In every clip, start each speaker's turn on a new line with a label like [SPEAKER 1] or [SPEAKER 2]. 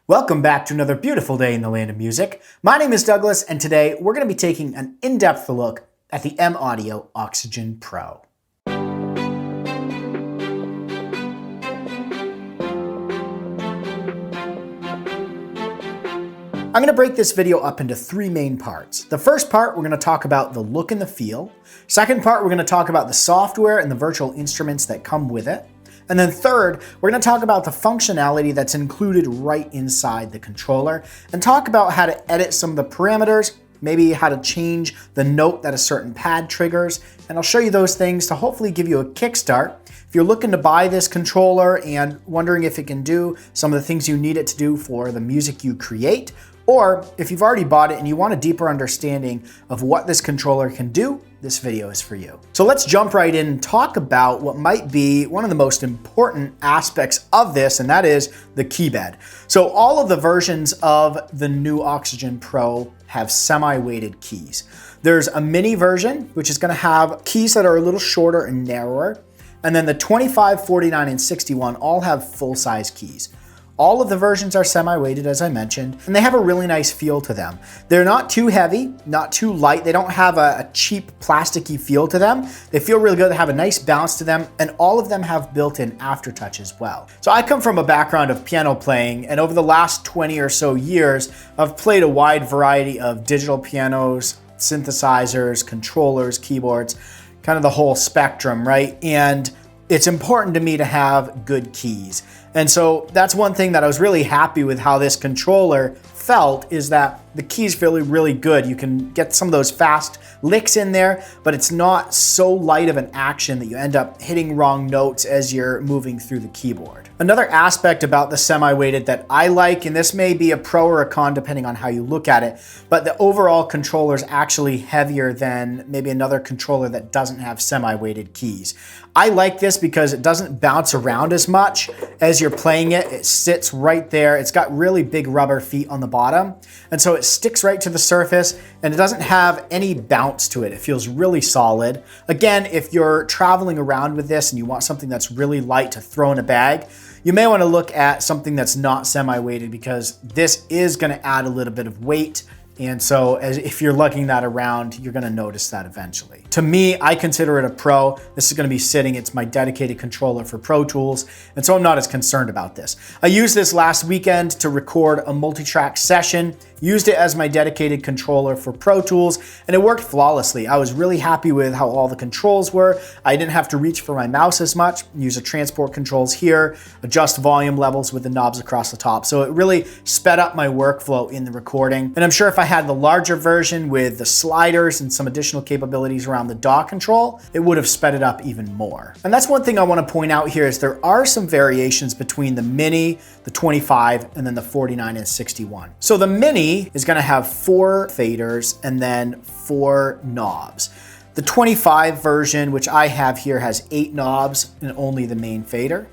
[SPEAKER 1] Welcome back to another beautiful day in the land of music. My name is Douglas, and today we're going to be taking an in-depth look at the M Audio Oxygen Pro. I'm going to break this video up into three main parts. The first part, we're going to talk about the look and the feel. Second part, we're going to talk about the software and the virtual instruments that come with it. And then third, we're going to talk about the functionality that's included right inside the controller and talk about how to edit some of the parameters, maybe how to change the note that a certain pad triggers. And I'll show you those things to hopefully give you a kickstart. If you're looking to buy this controller and wondering if it can do some of the things you need it to do for the music you create, or if you've already bought it and you want a deeper understanding of what this controller can do, this video is for you. So let's jump right in and talk about what might be one of the most important aspects of this, and that is the keybed. So all of the versions of the new Oxygen Pro have semi-weighted keys. There's a mini version, which is gonna have keys that are a little shorter and narrower. And then the 25, 49, and 61 all have full-size keys. All of the versions are semi-weighted, as I mentioned, and they have a really nice feel to them. They're not too heavy, not too light. They don't have a cheap plasticky feel to them. They feel really good. They have a nice bounce to them, and all of them have built-in aftertouch as well. So I come from a background of piano playing, and over the last 20 or so years, I've played a wide variety of digital pianos, synthesizers, controllers, keyboards, kind of the whole spectrum, right? And it's important to me to have good keys. And so that's one thing that I was really happy with how this controller felt, is that the keys feel really good. You can get some of those fast licks in there, but it's not so light of an action that you end up hitting wrong notes as you're moving through the keyboard. Another aspect about the semi-weighted that I like, and this may be a pro or a con depending on how you look at it, but the overall controller is actually heavier than maybe another controller that doesn't have semi-weighted keys. I like this because it doesn't bounce around as much as you're playing it. It sits right there. It's got really big rubber feet on the bottom, and so it sticks right to the surface, and it doesn't have any bounce to it. It feels really solid. Again, if you're traveling around with this and you want something that's really light to throw in a bag, you may want to look at something that's not semi-weighted, because this is going to add a little bit of weight. And so if you're lugging that around, you're gonna notice that eventually. To me, I consider it a pro. This is gonna be sitting, it's my dedicated controller for Pro Tools, and so I'm not as concerned about this. I used this last weekend to record a multi-track session, used it as my dedicated controller for Pro Tools, and it worked flawlessly. I was really happy with how all the controls were. I didn't have to reach for my mouse as much, use the transport controls here, adjust volume levels with the knobs across the top. So it really sped up my workflow in the recording. And I'm sure if I had the larger version with the sliders and some additional capabilities around the DAW control, it would have sped it up even more. And that's one thing I want to point out here, is there are some variations between the Mini, the 25, and then the 49 and 61. So the Mini is going to have 4 faders and then 4 knobs. The 25 version, which I have here, has 8 knobs and only the main fader.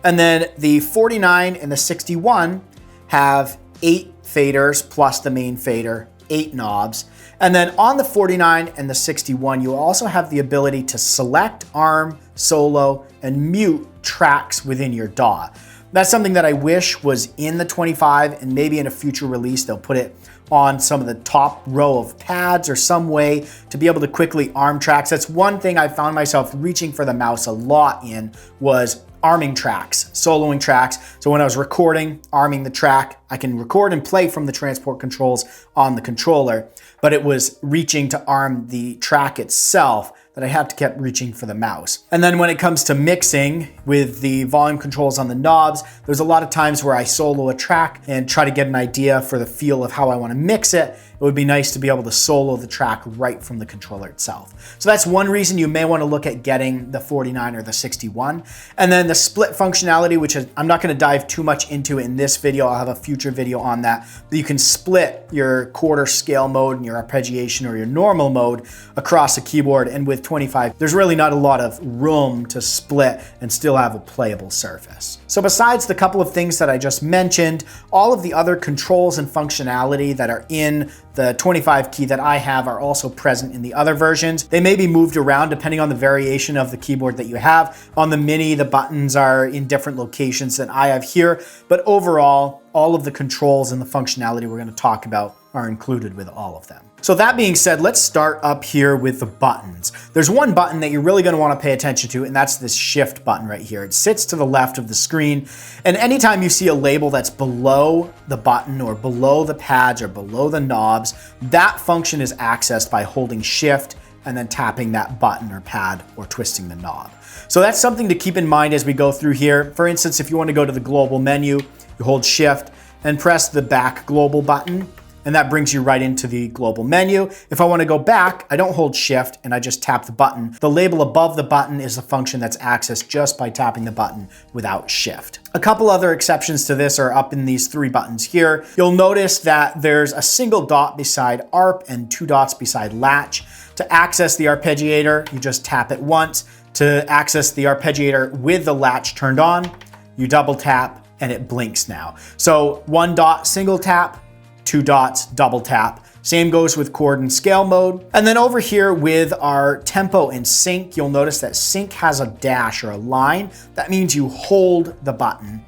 [SPEAKER 1] And then the 49 and the 61 have 8 faders plus the main fader, 8 knobs. And then on the 49 and the 61, you also have the ability to select, arm, solo, and mute tracks within your DAW. That's something that I wish was in the 25, and maybe in a future release, they'll put it on some of the top row of pads or some way to be able to quickly arm tracks. That's one thing I found myself reaching for the mouse a lot in, was arming tracks, soloing tracks. So when I was recording, arming the track, I can record and play from the transport controls on the controller, but it was reaching to arm the track itself that I had to keep reaching for the mouse. And then when it comes to mixing with the volume controls on the knobs, there's a lot of times where I solo a track and try to get an idea for the feel of how I want to mix it. It would be nice to be able to solo the track right from the controller itself. So that's one reason you may want to look at getting the 49 or the 61. And then the split functionality, which I'm not going to dive too much into in this video. I'll have a future video on that. But you can split your quarter scale mode and your arpeggiation or your normal mode across the keyboard. And with 25, there's really not a lot of room to split and still have a playable surface. So besides the couple of things that I just mentioned, all of the other controls and functionality that are in the 25 key that I have are also present in the other versions. They may be moved around depending on the variation of the keyboard that you have. On the Mini, the buttons are in different locations than I have here, but overall, all of the controls and the functionality we're going to talk about are included with all of them. So that being said, let's start up here with the buttons. There's one button that you're really going to want to pay attention to, and that's this shift button right here. It sits to the left of the screen, and anytime you see a label that's below the button or below the pads or below the knobs, that function is accessed by holding shift and then tapping that button or pad or twisting the knob. So that's something to keep in mind as we go through here. For instance, if you want to go to the global menu, you hold shift and press the back global button, and that brings you right into the global menu. If I want to go back, I don't hold shift and I just tap the button. The label above the button is the function that's accessed just by tapping the button without shift. A couple other exceptions to this are up in these three buttons here. You'll notice that there's a single dot beside ARP and two dots beside latch. To access the arpeggiator, you just tap it once. To access the arpeggiator with the latch turned on, you double tap and it blinks now. So one dot, single tap, two dots, double tap. Same goes with chord and scale mode. And then over here with our tempo and sync, you'll notice that sync has a dash or a line. That means you hold the button,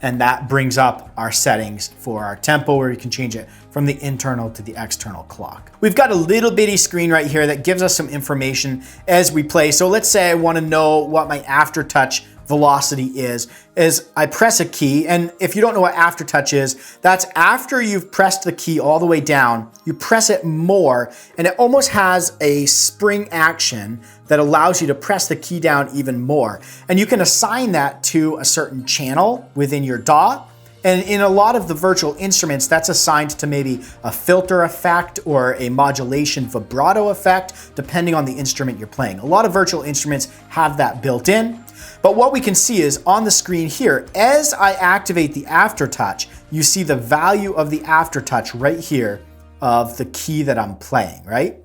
[SPEAKER 1] and that brings up our settings for our tempo, where you can change it from the internal to the external clock. We've got a little bitty screen right here that gives us some information as we play. So let's say I want to know what my aftertouch velocity is I press a key, and if you don't know what aftertouch is, that's after you've pressed the key all the way down, you press it more, and it almost has a spring action that allows you to press the key down even more. And you can assign that to a certain channel within your DAW. And in a lot of the virtual instruments, that's assigned to maybe a filter effect or a modulation vibrato effect, depending on the instrument you're playing. A lot of virtual instruments have that built in. But what we can see is on the screen here, as I activate the aftertouch, you see the value of the aftertouch right here of the key that I'm playing, right?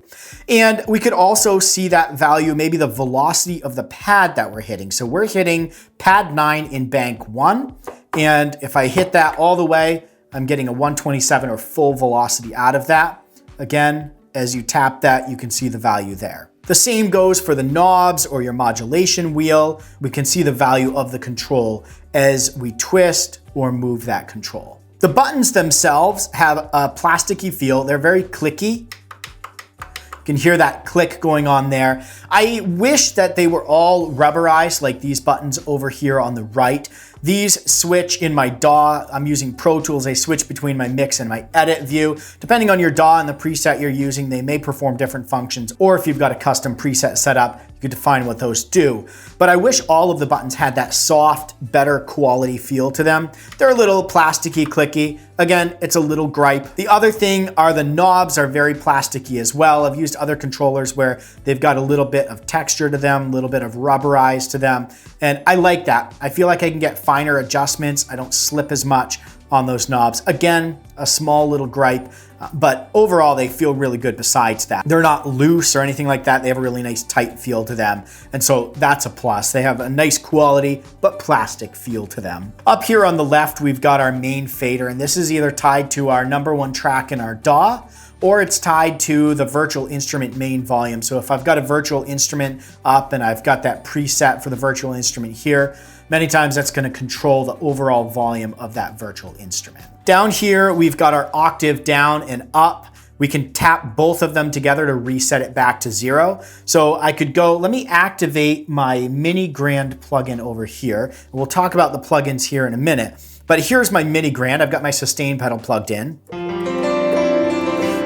[SPEAKER 1] And we could also see that value, maybe the velocity of the pad that we're hitting. So we're hitting pad 9 in bank 1. And if I hit that all the way, I'm getting a 127 or full velocity out of that. Again, as you tap that, you can see the value there. The same goes for the knobs or your modulation wheel. We can see the value of the control as we twist or move that control. The buttons themselves have a plasticky feel. They're very clicky. You can hear that click going on there. I wish that they were all rubberized like these buttons over here on the right. These switch in my DAW. I'm using Pro Tools. They switch between my mix and my edit view. Depending on your DAW and the preset you're using, they may perform different functions, or if you've got a custom preset set up, you can define what those do. But I wish all of the buttons had that soft, better quality feel to them. They're a little plasticky, clicky. Again, it's a little gripe. The other thing are the knobs are very plasticky as well. I've used other controllers where they've got a little bit of texture to them, a little bit of rubberize to them, and I like that. I feel like I can get finer adjustments. I don't slip as much on those knobs. Again, a small little gripe, but overall they feel really good besides that. They're not loose or anything like that. They have a really nice tight feel to them. And so that's a plus. They have a nice quality, but plastic feel to them. Up here on the left, we've got our main fader, and this is either tied to our #1 track in our DAW, or it's tied to the virtual instrument main volume. So if I've got a virtual instrument up and I've got that preset for the virtual instrument here, many times that's going to control the overall volume of that virtual instrument. Down here, we've got our octave down and up. We can tap both of them together to reset it back to 0. So I could go, let me activate my Mini Grand plugin over here. We'll talk about the plugins here in a minute. But here's my Mini Grand. I've got my sustain pedal plugged in.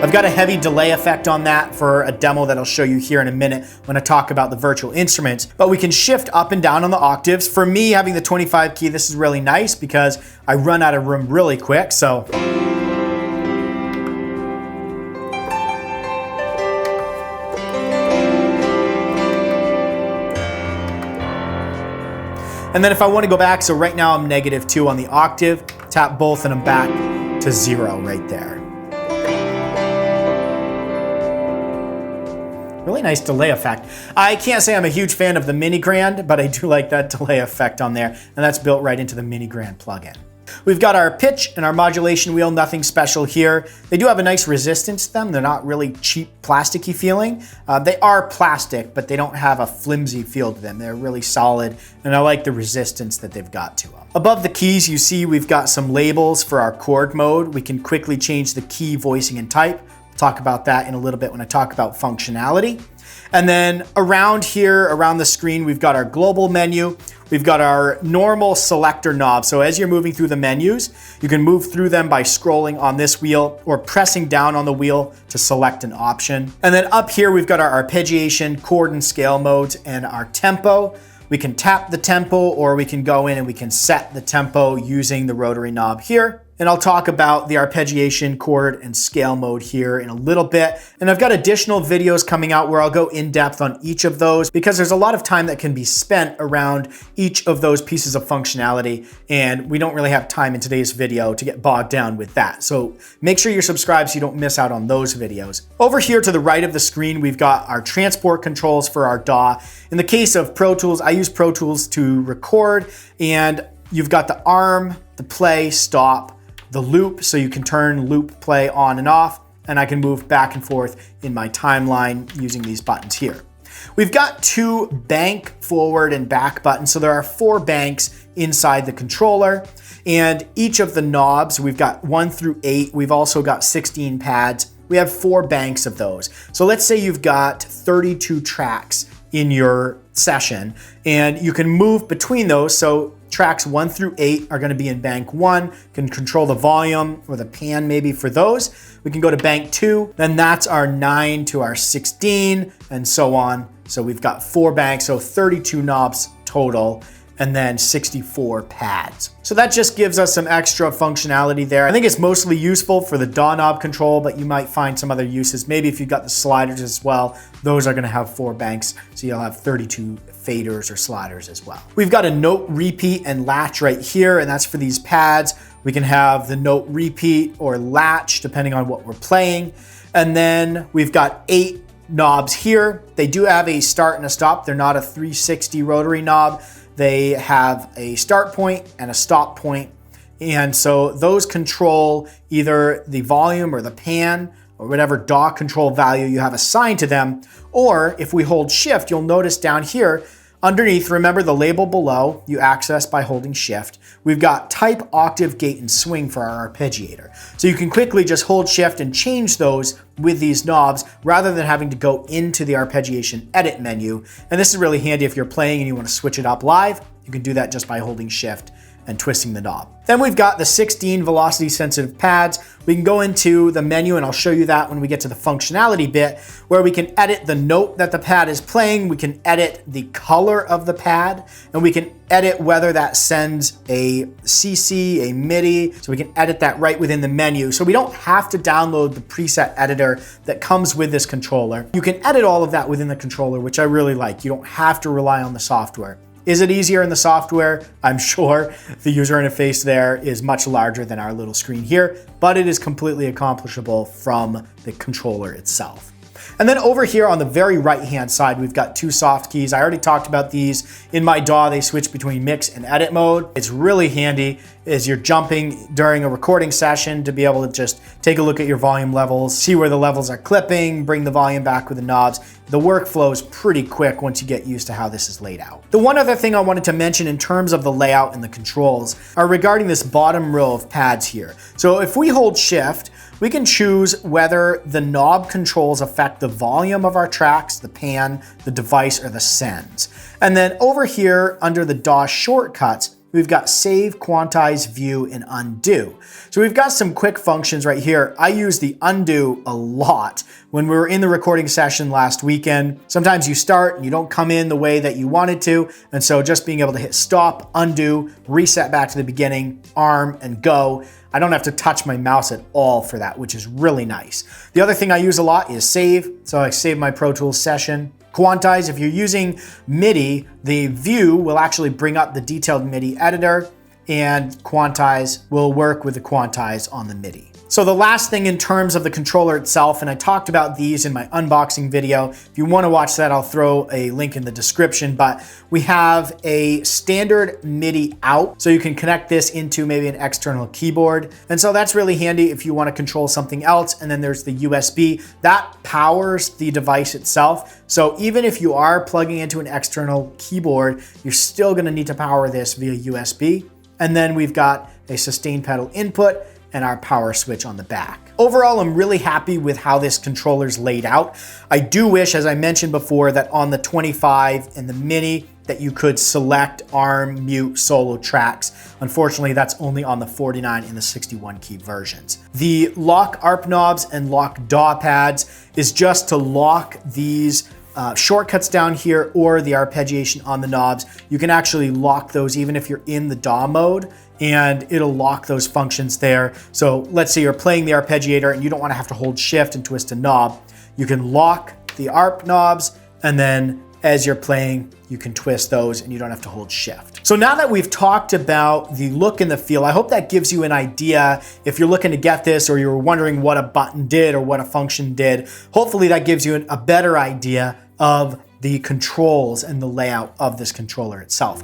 [SPEAKER 1] I've got a heavy delay effect on that for a demo that I'll show you here in a minute when I talk about the virtual instruments, but we can shift up and down on the octaves. For me, having the 25 key, this is really nice because I run out of room really quick, so. And then if I want to go back, so right now I'm -2 on the octave, tap both and I'm back to 0 right there. Really nice delay effect. I can't say I'm a huge fan of the Mini Grand, but I do like that delay effect on there, and that's built right into the Mini Grand plugin. We've got our pitch and our modulation wheel, nothing special here. They do have a nice resistance to them. They're not really cheap, plasticky feeling. They are plastic, but they don't have a flimsy feel to them. They're really solid, and I like the resistance that they've got to them. Above the keys, you see we've got some labels for our chord mode. We can quickly change the key, voicing, and type. We'll talk about that in a little bit when I talk about functionality. And then around here, around the screen, we've got our global menu. We've got our normal selector knob. So as you're moving through the menus, you can move through them by scrolling on this wheel or pressing down on the wheel to select an option. And then up here, we've got our arpeggiation, chord and scale modes, and our tempo. We can tap the tempo, or we can go in and we can set the tempo using the rotary knob here. And I'll talk about the arpeggiation, chord, and scale mode here in a little bit. And I've got additional videos coming out where I'll go in depth on each of those, because there's a lot of time that can be spent around each of those pieces of functionality, and we don't really have time in today's video to get bogged down with that. So make sure you're subscribed so you don't miss out on those videos. Over here to the right of the screen, we've got our transport controls for our DAW. In the case of Pro Tools, I use Pro Tools to record, and you've got the arm, the play, stop, the loop, so you can turn loop play on and off, and I can move back and forth in my timeline using these buttons here. We've got 2 bank forward and back buttons, so there are 4 banks inside the controller, and each of the knobs, we've got 1 through 8, we've also got 16 pads. We have 4 banks of those. So let's say you've got 32 tracks in your session, and you can move between those. So tracks 1 through 8 are going to be in bank 1. Can control the volume or the pan maybe for those. We can go to bank 2, then that's our 9 to our 16, and so on. So we've got 4 banks, so 32 knobs total, and then 64 pads. So that just gives us some extra functionality there. I think it's mostly useful for the DAW knob control, but you might find some other uses. Maybe if you've got the sliders as well, those are gonna have 4 banks, so you'll have 32 faders or sliders as well. We've got a note repeat and latch right here, and that's for these pads. We can have the note repeat or latch depending on what we're playing. And then we've got 8 knobs here. They do have a start and a stop. They're not a 360 rotary knob. They have a start point and a stop point. And so those control either the volume or the pan or whatever DAW control value you have assigned to them. Or if we hold shift, you'll notice down here underneath, remember the label below, you access by holding shift. We've got type, octave, gate, and swing for our arpeggiator. So you can quickly just hold shift and change those with these knobs rather than having to go into the arpeggiation edit menu. And this is really handy if you're playing and you want to switch it up live. You can do that just by holding shift and twisting the knob. Then we've got the 16 velocity sensitive pads. We can go into the menu, and I'll show you that when we get to the functionality bit, where we can edit the note that the pad is playing, we can edit the color of the pad, and we can edit whether that sends a CC, a MIDI, so we can edit that right within the menu. So we don't have to download the preset editor that comes with this controller. You can edit all of that within the controller, which I really like. You don't have to rely on the software. Is it easier in the software? I'm sure. The user interface there is much larger than our little screen here, but it is completely accomplishable from the controller itself. And then over here on the very right-hand side, we've got 2 soft keys. I already talked about these. In my DAW, they switch between mix and edit mode. It's really handy as you're jumping during a recording session to be able to just take a look at your volume levels, see where the levels are clipping, bring the volume back with the knobs. The workflow is pretty quick once you get used to how this is laid out. The one other thing I wanted to mention in terms of the layout and the controls are regarding this bottom row of pads here. So if we hold shift, we can choose whether the knob controls affect the volume of our tracks, the pan, the device, or the sends. And then over here under the DAW shortcuts, we've got save, quantize, view, and undo. So we've got some quick functions right here. I use the undo a lot. When we were in the recording session last weekend, sometimes you start and you don't come in the way that you wanted to. And so just being able to hit stop, undo, reset back to the beginning, arm, and go. I don't have to touch my mouse at all for that, which is really nice. The other thing I use a lot is save. So I save my Pro Tools session. Quantize, if you're using MIDI, the view will actually bring up the detailed MIDI editor. and Quantize will work with the Quantize on the MIDI. So the last thing in terms of the controller itself, and I talked about these in my unboxing video. If you want to watch that, I'll throw a link in the description, but we have a standard MIDI out. So you can connect this into maybe an external keyboard. And so that's really handy if you want to control something else. And then there's the USB that powers the device itself. So even if you are plugging into an external keyboard, you're still going to need to power this via USB. And then we've got a sustain pedal input and our power switch on the back. Overall, I'm really happy with how this controller's laid out. I do wish, as I mentioned before, that on the 25 and the Mini, that you could select arm, mute, solo tracks. Unfortunately, that's only on the 49 and the 61 key versions. The lock ARP knobs and lock DAW pads is just to lock these shortcuts down here or the arpeggiation on the knobs. You can actually lock those even if you're in the DAW mode, and it'll lock those functions there. So let's say you're playing the arpeggiator and you don't want to have to hold shift and twist a knob. You can lock the ARP knobs, and then as you're playing, you can twist those and you don't have to hold shift. So now that we've talked about the look and the feel, I hope that gives you an idea if you're looking to get this or you're wondering what a button did or what a function did. Hopefully that gives you a better idea of the controls and the layout of this controller itself.